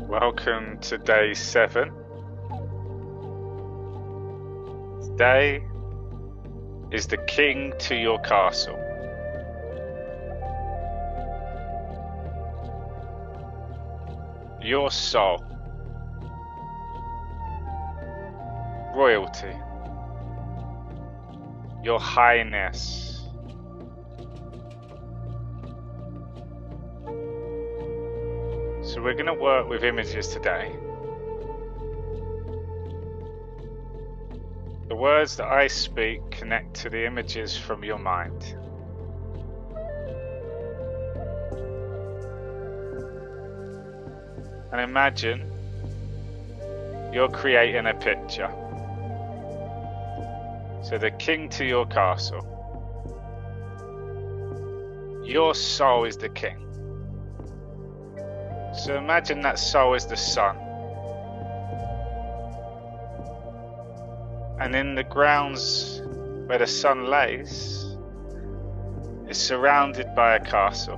Welcome to day 7. Today is the king to your castle. Your soul. Royalty. Your highness. So we're going to work with images today. The words that I speak connect to the images from your mind. And imagine you're creating a picture. So the king to your castle. Your soul is the king. So imagine that soul is the sun. And in the grounds where the sun lays, it's surrounded by a castle.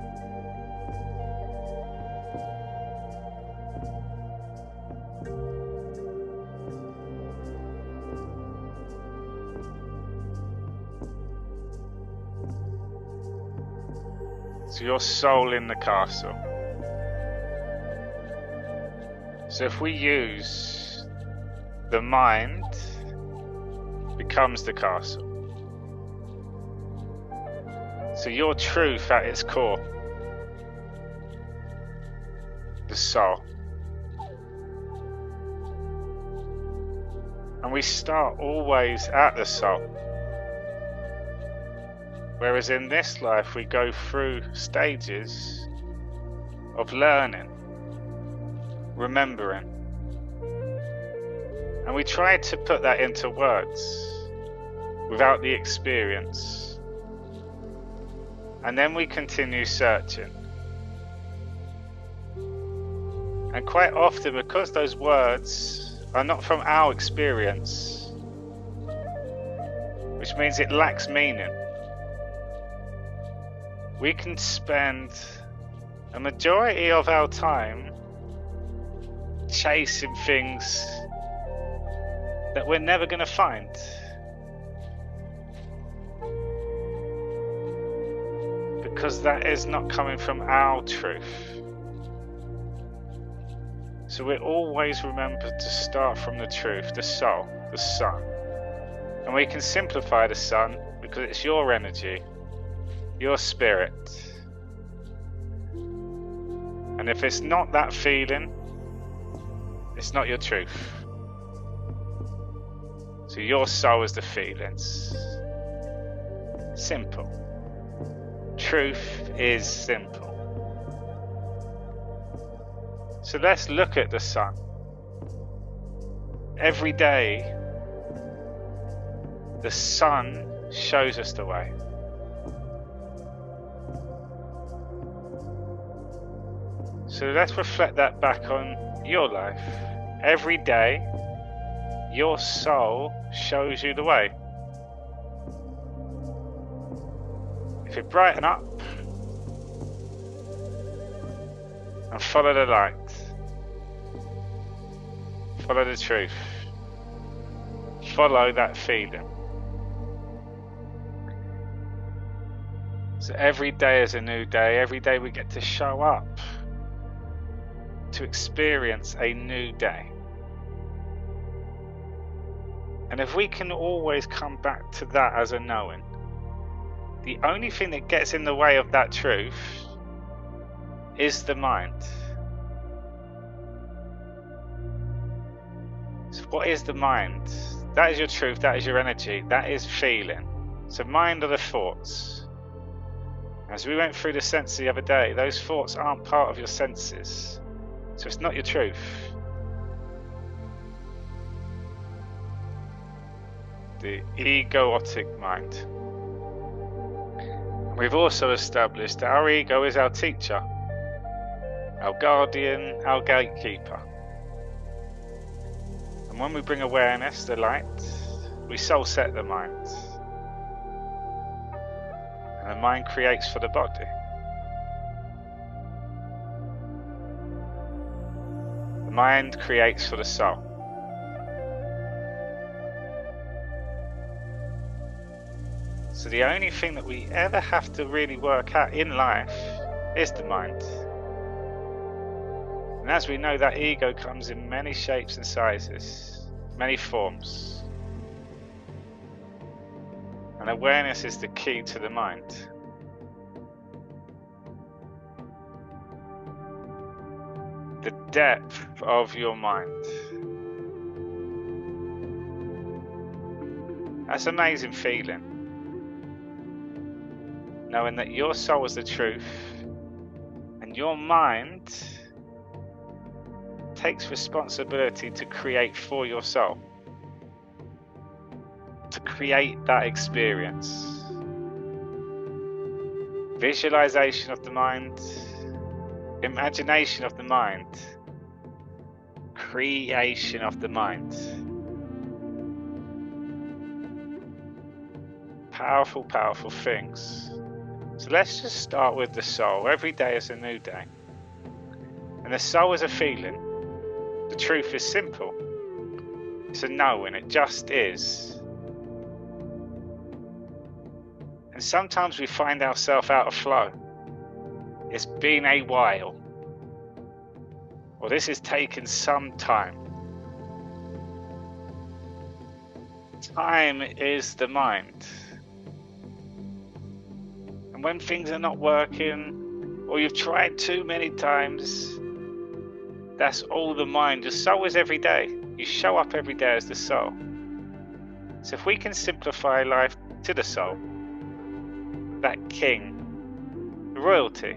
So your soul in the castle. So if we use the mind becomes the castle. So your truth at its core, the soul. And we start always at the soul. Whereas in this life we go through stages of learning, remembering, and we try to put that into words without the experience, and then we continue searching. And quite often, because those words are not from our experience, which means it lacks meaning, we can spend a majority of our time chasing things that we're never going to find. Because that is not coming from our truth. So we always remember to start from the truth, the soul, the sun. And we can simplify the sun because it's your energy, your spirit. And if it's not that feeling, it's not your truth. So your soul is the feelings. Simple. Truth is simple. So let's look at the sun. Every day, the sun shows us the way. So let's reflect that back on your life. Every day, your soul shows you the way. If you brighten up and follow the light, follow the truth, follow that feeling. So every day is a new day. Every day we get to show up to experience a new day. And if we can always come back to that as a knowing, the only thing that gets in the way of that truth is the mind. So what is the mind? That is your truth, that is your energy, that is feeling. So mind are the thoughts. As we went through the senses the other day, those thoughts aren't part of your senses. So it's not your truth. The egoic mind. We've also established that our ego is our teacher, our guardian, our gatekeeper. And when we bring awareness, the light, we soul set the mind. And the mind creates for the body. Mind creates for the soul. So the only thing that we ever have to really work out in life is the mind. And as we know, that ego comes in many shapes and sizes, many forms. And awareness is the key to the mind. The depth of your mind. That's an amazing feeling. Knowing that your soul is the truth and your mind takes responsibility to create for your soul, to create that experience. Visualization of the mind, imagination of the mind, creation of the mind. Powerful, powerful things. So let's just start with the soul. Every day is a new day. And the soul is a feeling. The truth is simple. It's a knowing. It just is. And sometimes we find ourselves out of flow. It's been a while. Or this has taken some time. Time is the mind. When things are not working, or you've tried too many times, that's all the mind. The soul is every day. You show up every day as the soul. So if we can simplify life to the soul, that king, the royalty,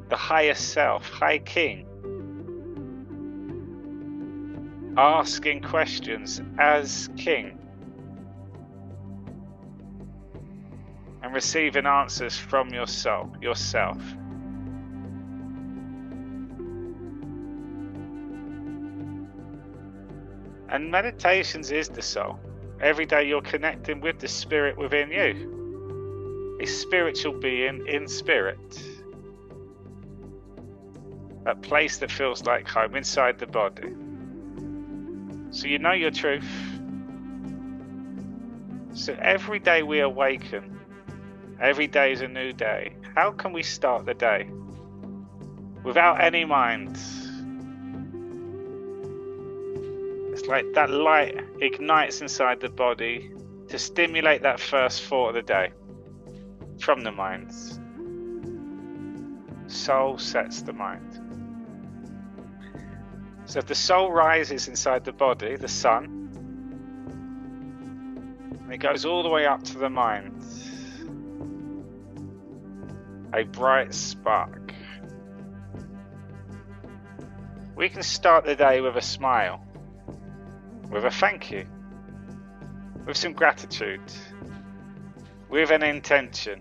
the highest self, high king, asking questions as king, and receiving answers from your soul, yourself. And meditations is the soul. Every day you're connecting with the spirit within you. A spiritual being in spirit. A place that feels like home inside the body. So you know your truth. So every day we awaken. Every day is a new day. How can we start the day without any mind? It's like that light ignites inside the body to stimulate that first thought of the day from the mind. Soul sets the mind. So if the soul rises inside the body, the sun, and it goes all the way up to the mind. A bright spark. We can start the day with a smile, with a thank you, with some gratitude, with an intention.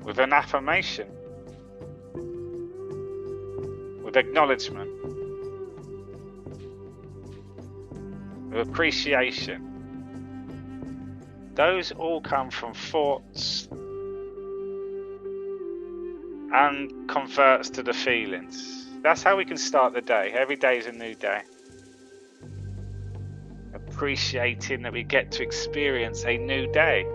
With an affirmation, with acknowledgement, with appreciation. Those all come from thoughts and converts to the feelings. That's how we can start the day. Every day is a new day. Appreciating that we get to experience a new day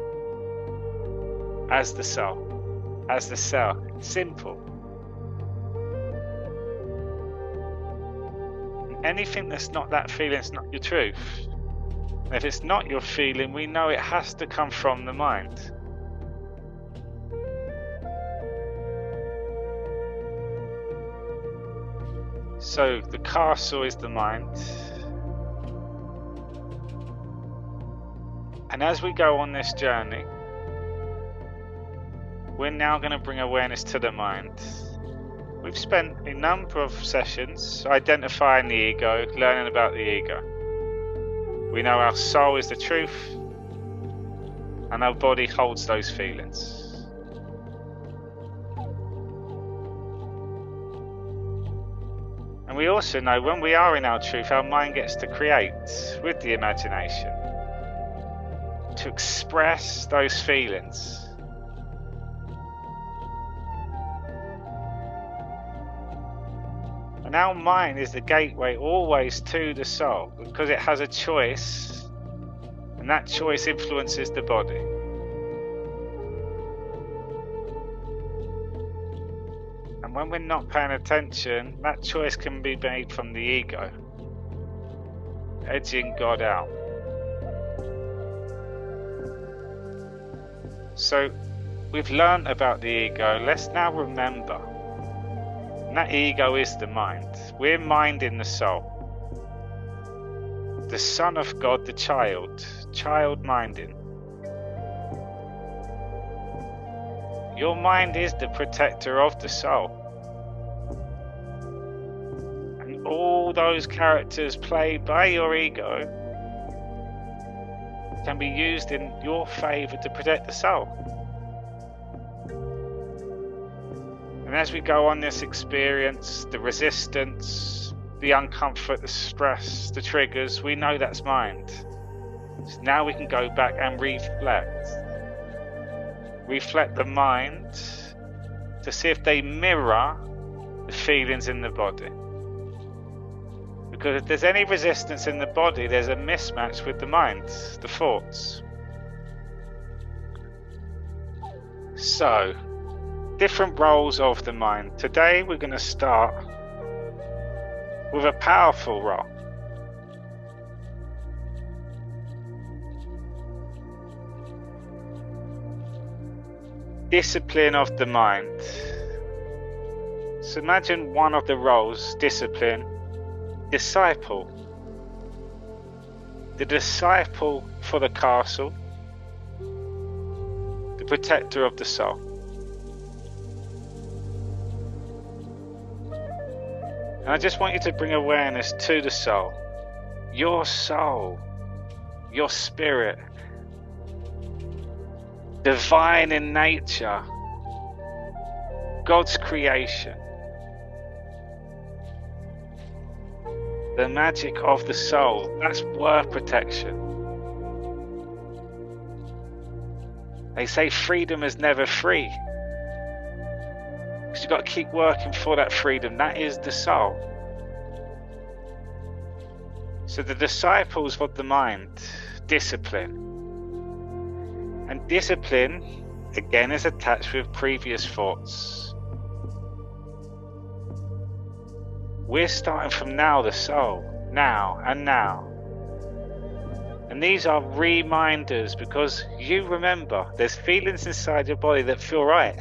as the soul, as the self. Simple. Anything that's not that feeling is not your truth. And if it's not your feeling, we know it has to come from the mind. So the castle is the mind. And as we go on this journey, we're now going to bring awareness to the mind. We've spent a number of sessions identifying the ego, learning about the ego. We know our soul is the truth, and our body holds those feelings. And we also know when we are in our truth, our mind gets to create with the imagination, to express those feelings. our mind is the gateway always to the soul, because it has a choice, and that choice influences the body. And when we're not paying attention, that choice can be made from the ego, edging God out. So we've learned about the ego. Let's now remember, and that ego is the mind. We're mind in the soul. The Son of God, the child minding. Your mind is the protector of the soul. And all those characters played by your ego can be used in your favour to protect the soul. And as we go on this experience, the resistance, the uncomfort, the stress, the triggers, we know that's mind. So now we can go back and reflect. Reflect the mind to see if they mirror the feelings in the body. Because if there's any resistance in the body, there's a mismatch with the mind, the thoughts. So, different roles of the mind. Today we're going to start with a powerful role. Discipline of the mind. So imagine one of the roles, discipline, disciple. The disciple for the castle, the protector of the soul. And I just want you to bring awareness to the soul, your spirit, divine in nature, God's creation, the magic of the soul. That's word protection. They say freedom is never free, because you've got to keep working for that freedom. That is the soul. So the disciples of the mind, discipline. And discipline, again, is attached with previous thoughts. We're starting from now, the soul. Now and now. And these are reminders, because you remember there's feelings inside your body that feel right.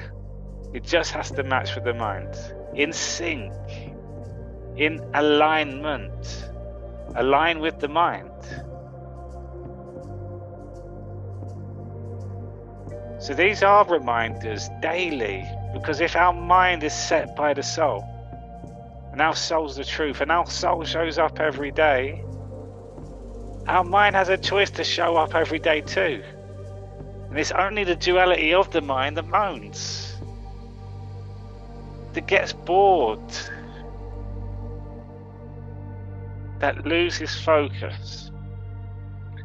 It just has to match with the mind. In sync. In alignment. Align with the mind. So these are reminders daily, because if our mind is set by the soul, and our soul's the truth, and our soul shows up every day, our mind has a choice to show up every day too. And it's only the duality of the mind that moans, that gets bored, that loses focus.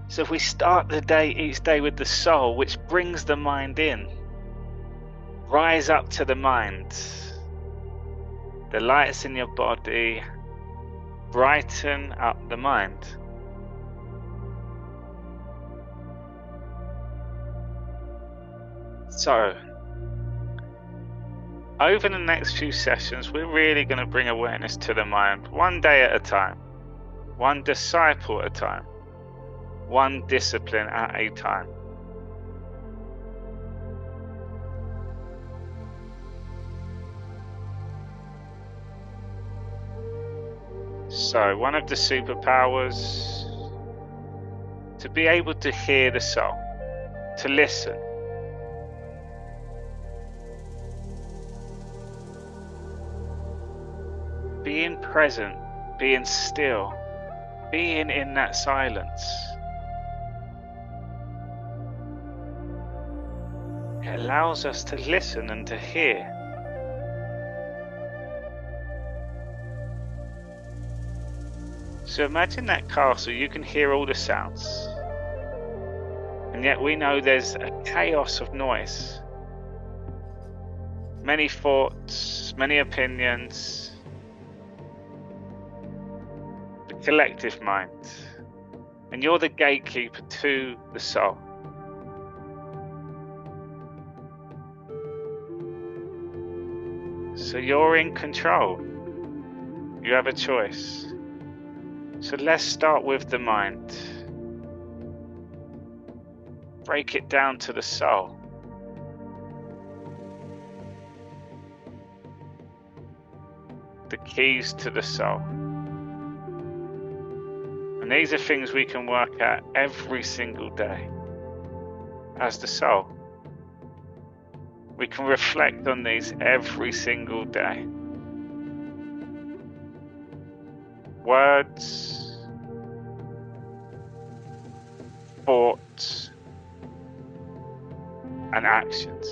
So if we start the day each day with the soul, which brings the mind in, rise up to the mind. The lights in your body brighten up the mind. So, over the next few sessions, we're really going to bring awareness to the mind, one day at a time, one disciple at a time, one discipline at a time. So, one of the superpowers, to be able to hear the soul, to listen. Being present, being still, being in that silence. It allows us to listen and to hear. So imagine that castle, you can hear all the sounds, and yet we know there's a chaos of noise. Many thoughts, many opinions, collective mind. And you're the gatekeeper to the soul. So you're in control. You have a choice. So let's start with the mind. Break it down to the soul. The keys to the soul. And these are things we can work at every single day as the soul. We can reflect on these every single day. Words, thoughts, and actions.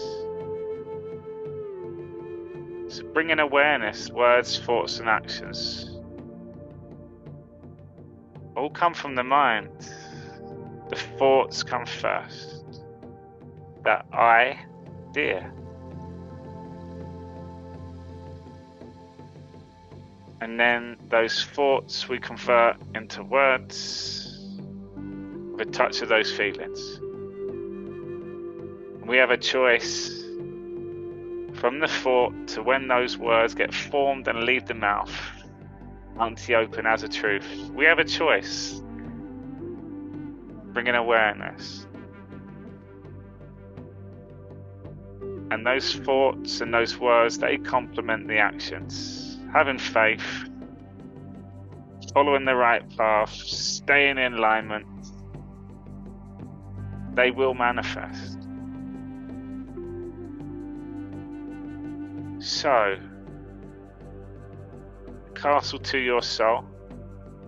So bringing awareness, words, thoughts, and actions all come from the mind. The thoughts come first. That idea. And then those thoughts we convert into words with a touch of those feelings. We have a choice from the thought to when those words get formed and leave the mouth, empty open as a truth. We have a choice. Bringing awareness. And those thoughts and those words, they complement the actions. Having faith, following the right path, staying in alignment, they will manifest. So, castle to your soul,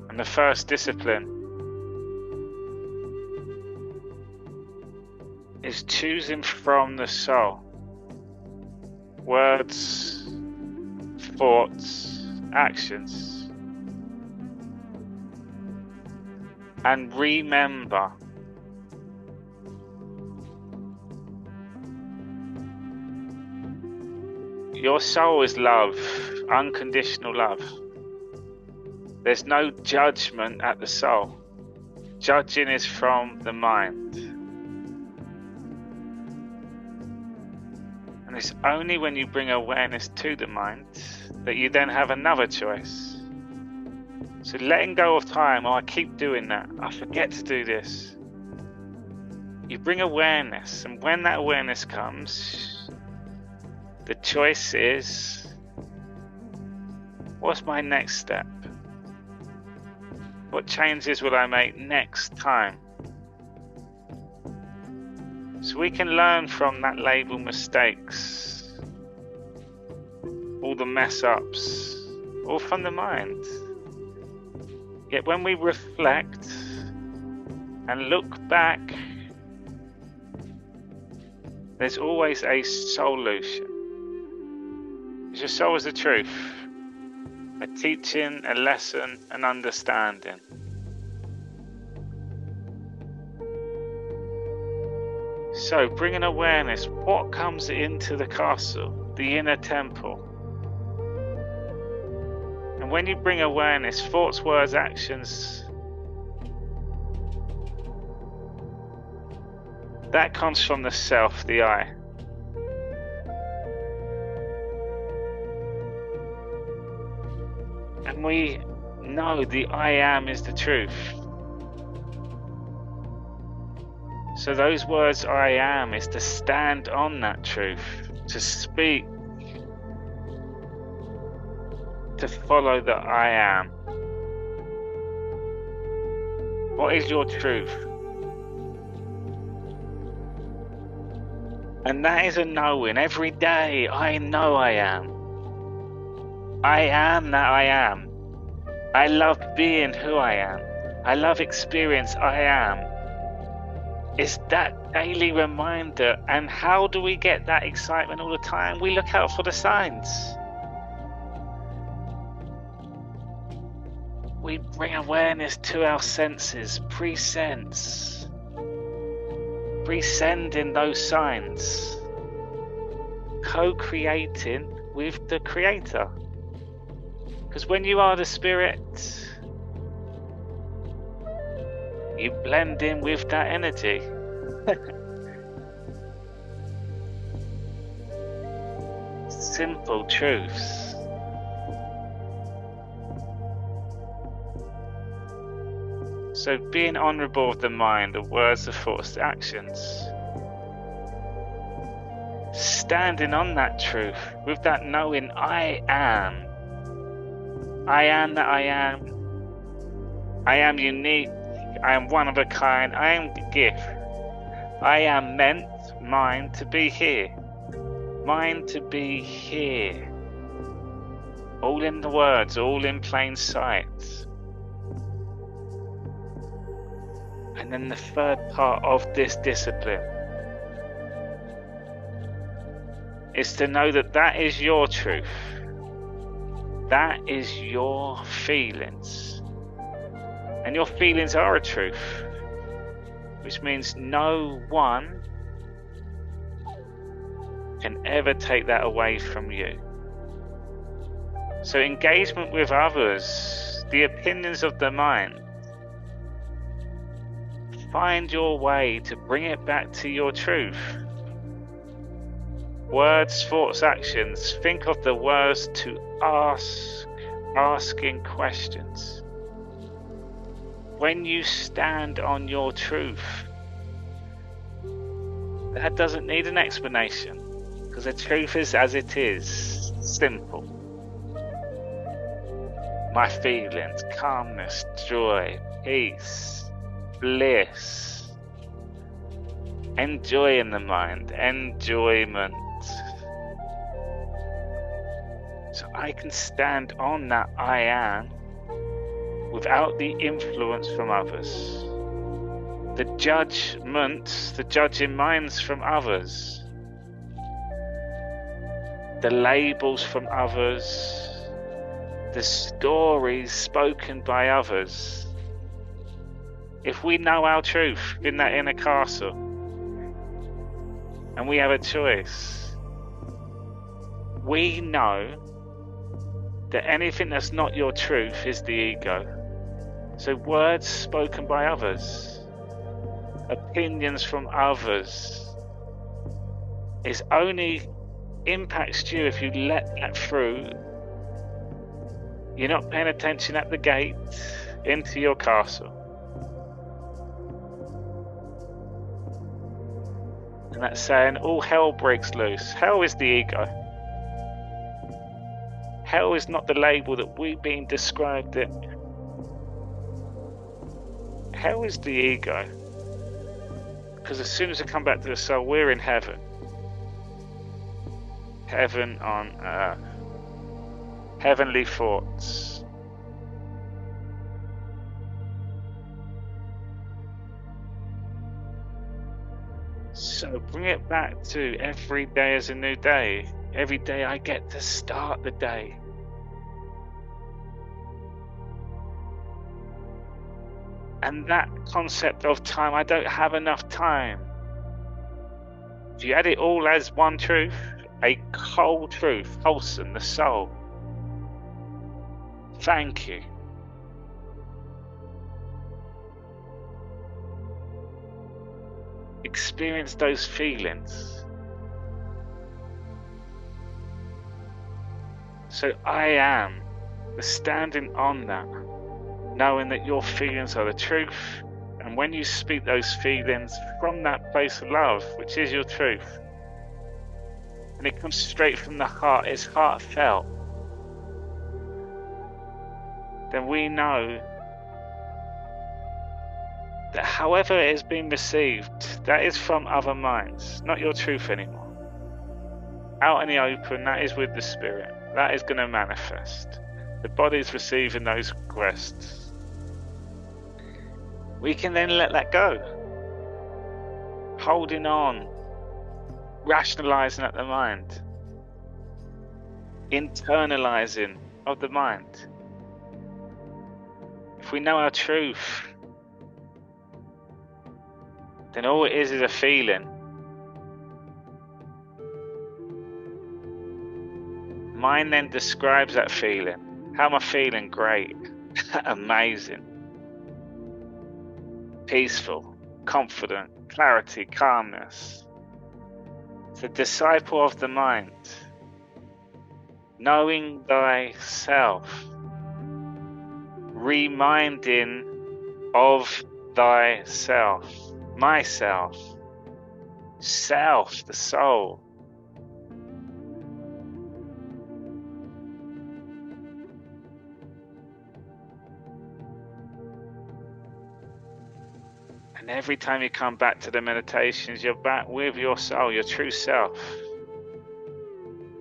and the first discipline is choosing from the soul. Words, thoughts, actions. And remember, your soul is love, unconditional love. There's no judgment at the soul. Judging is from the mind. And it's only when you bring awareness to the mind that you then have another choice. So letting go of time, I keep doing that, I forget to do this. You bring awareness, and when that awareness comes, the choice is, what's my next step? What changes will I make next time? So we can learn from that label mistakes, all the mess ups, all from the mind. Yet when we reflect and look back, there's always a solution. Your soul is the truth, a teaching, a lesson, an understanding. So bringing awareness, what comes into the castle, the inner temple. And when you bring awareness, thoughts, words, actions, that comes from the self, the I. And we know the I am is the truth. So those words I am is to stand on that truth, to speak, to follow the I am. What is your truth? And that is a knowing. Every day I know I am. I am that I am. I love being who I am. I love experience I am. It's that daily reminder. And how do we get that excitement all the time? We look out for the signs. We bring awareness to our senses, pre-sense. Pre-sending those signs. Co-creating with the Creator. Because when you are the spirit, You blend in with that energy. Simple truths. So being honourable of the mind, the words, the thoughts, the actions. Standing on that truth with that knowing I am. I am that I am. I am unique. I am one of a kind. I am the gift. I am meant, mine, to be here. Mine to be here. All in the words, all in plain sight. And then the third part of this discipline is to know that that is your truth. That is your feelings. And your feelings are a truth, which means no one can ever take that away from you. So engagement with others, the opinions of the mind, find your way to bring it back to your truth. Words, thoughts, actions. Think of the words to asking questions. When you stand on your truth, that doesn't need an explanation, because the truth is as it is, simple. My feelings, calmness, joy, peace, bliss, enjoy in the mind, enjoyment. So I can stand on that I am without the influence from others, the judgments, the judging minds from others, the labels from others, the stories spoken by others. If we know our truth in that inner castle and we have a choice, we know that anything that's not your truth is the ego. So words spoken by others, opinions from others, it only impacts you if you let that through. You're not paying attention at the gate into your castle. And that's saying all hell breaks loose. Hell is the ego. Hell is not the label that we've been described it. Hell is the ego. Because as soon as we come back to the soul, we're in heaven. Heaven on earth. Heavenly thoughts. So bring it back to every day is a new day. Every day I get to start the day. And that concept of time, I don't have enough time. If you add it all as one truth, a cold truth, wholesome, the soul. Thank you. Experience those feelings. So I am the standing on that, knowing that your feelings are the truth, and when you speak those feelings from that place of love, which is your truth, and it comes straight from the heart, it's heartfelt, then we know that however it has been received, that is from other minds, not your truth anymore. Out in the open, that is with the spirit. That is going to manifest. The body's receiving those requests. We can then let that go. Holding on, rationalizing at the mind, internalizing of the mind. If we know our truth, then all it is a feeling. Mind then describes that feeling. How am I feeling? Great. Amazing. peaceful, confident, clarity, calmness. The disciple of the mind, knowing thyself, reminding of thyself, myself, self, the soul. And every time you come back to the meditations, you're back with your soul, your true self.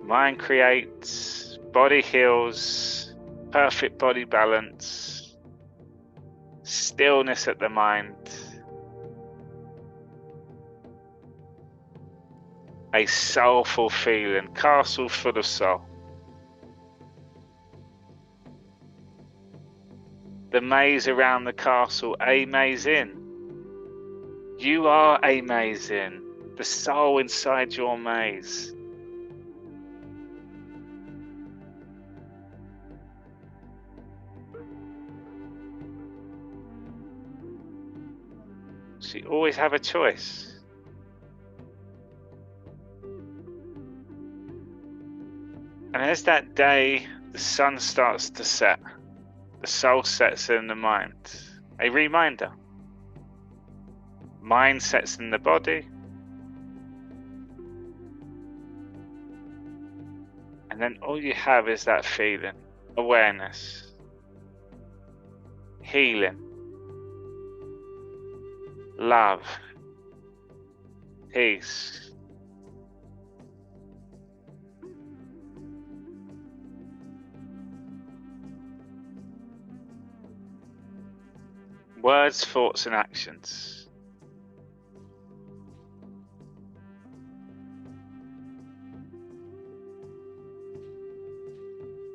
Mind creates, body heals, perfect body balance, stillness at the mind, a soulful feeling, castle full of soul. The maze around the castle, a maze in. You are a maze in, the soul inside your maze. So you always have a choice. And as that day, the sun starts to set, the soul sets in the mind, a reminder. Mind sets in the body, and then all you have is that feeling, awareness, healing, love, peace. Words, thoughts, and actions.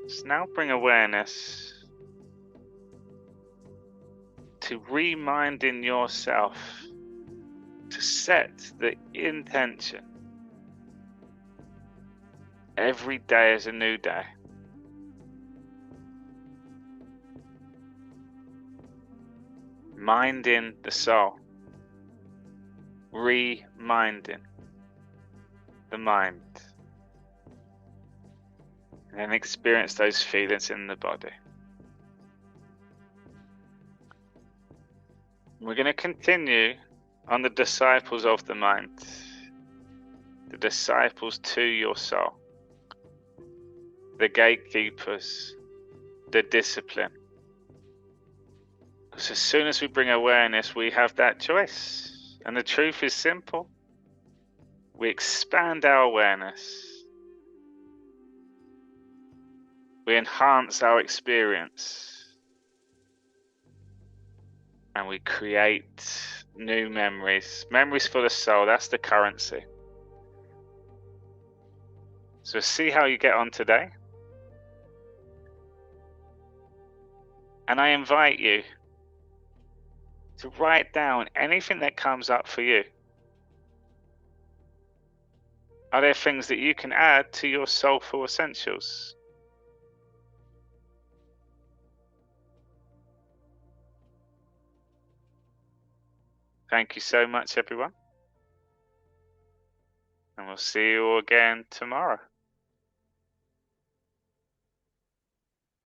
So now bring awareness to reminding yourself to set the intention. Every day is a new day. Minding the soul. Reminding the mind. And then experience those feelings in the body. We're going to continue on the disciples of the mind. The disciples to your soul. The gatekeepers. The discipline. Because as soon as we bring awareness, we have that choice. And the truth is simple. We expand our awareness. We enhance our experience. And we create new memories. Memories for the soul, that's the currency. So see how you get on today. And I invite you to write down anything that comes up for you. Are there things that you can add to your soulful essentials? Thank you so much, everyone. And we'll see you all again tomorrow.